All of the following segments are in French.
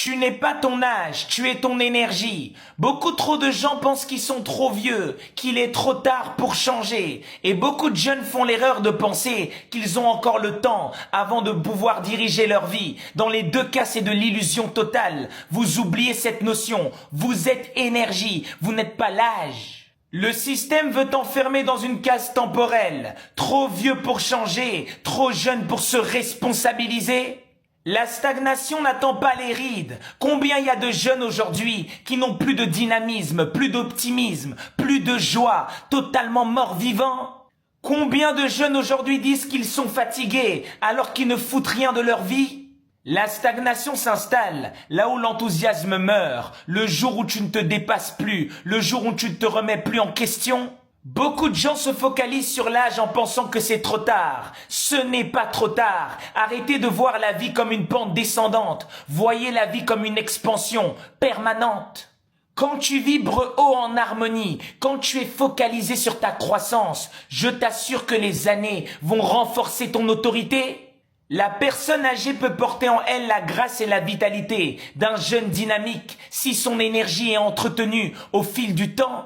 Tu n'es pas ton âge, tu es ton énergie. Beaucoup trop de gens pensent qu'ils sont trop vieux, qu'il est trop tard pour changer. Et beaucoup de jeunes font l'erreur de penser qu'ils ont encore le temps avant de pouvoir diriger leur vie. Dans les deux cas, c'est de l'illusion totale. Vous oubliez cette notion. Vous êtes énergie, vous n'êtes pas l'âge. Le système veut t'enfermer dans une case temporelle. Trop vieux pour changer, trop jeune pour se responsabiliser. La stagnation n'attend pas les rides. Combien il y a de jeunes aujourd'hui qui n'ont plus de dynamisme, plus d'optimisme, plus de joie, totalement morts-vivants? Combien de jeunes aujourd'hui disent qu'ils sont fatigués alors qu'ils ne foutent rien de leur vie? La stagnation s'installe là où l'enthousiasme meurt, le jour où tu ne te dépasses plus, le jour où tu ne te remets plus en question. Beaucoup de gens se focalisent sur l'âge en pensant que c'est trop tard. Ce n'est pas trop tard. Arrêtez de voir la vie comme une pente descendante. Voyez la vie comme une expansion permanente. Quand tu vibres haut en harmonie, quand tu es focalisé sur ta croissance, je t'assure que les années vont renforcer ton autorité. La personne âgée peut porter en elle la grâce et la vitalité d'un jeune dynamique si son énergie est entretenue au fil du temps.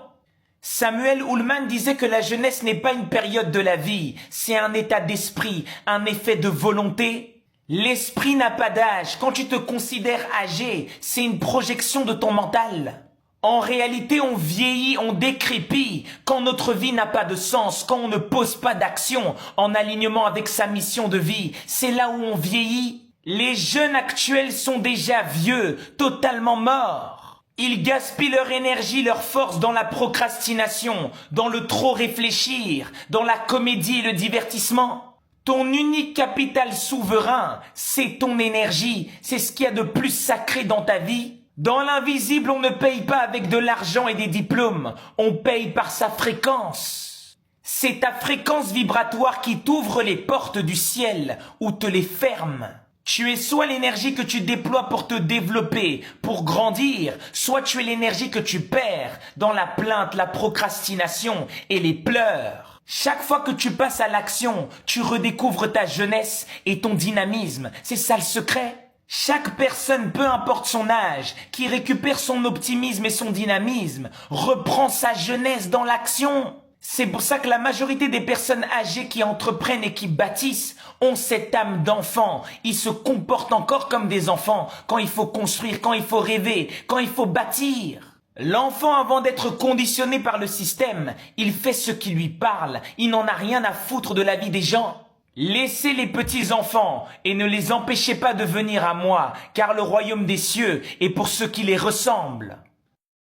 Samuel Ullman disait que la jeunesse n'est pas une période de la vie, c'est un état d'esprit, un effet de volonté. L'esprit n'a pas d'âge. Quand tu te considères âgé, c'est une projection de ton mental. En réalité, on vieillit, on décrépit quand notre vie n'a pas de sens, quand on ne pose pas d'action en alignement avec sa mission de vie. C'est là où on vieillit. Les jeunes actuels sont déjà vieux, totalement morts. Ils gaspillent leur énergie, leur force dans la procrastination, dans le trop réfléchir, dans la comédie et le divertissement. Ton unique capital souverain, c'est ton énergie, c'est ce qu'il y a de plus sacré dans ta vie. Dans l'invisible, on ne paye pas avec de l'argent et des diplômes, on paye par sa fréquence. C'est ta fréquence vibratoire qui t'ouvre les portes du ciel ou te les ferme. Tu es soit l'énergie que tu déploies pour te développer, pour grandir, soit tu es l'énergie que tu perds dans la plainte, la procrastination et les pleurs. Chaque fois que tu passes à l'action, tu redécouvres ta jeunesse et ton dynamisme. C'est ça le secret. Chaque personne, peu importe son âge, qui récupère son optimisme et son dynamisme, reprend sa jeunesse dans l'action. C'est pour ça que la majorité des personnes âgées qui entreprennent et qui bâtissent ont cette âme d'enfant. Ils se comportent encore comme des enfants quand il faut construire, quand il faut rêver, quand il faut bâtir. L'enfant, avant d'être conditionné par le système, il fait ce qui lui parle. Il n'en a rien à foutre de la vie des gens. Laissez les petits enfants et ne les empêchez pas de venir à moi, car le royaume des cieux est pour ceux qui les ressemblent.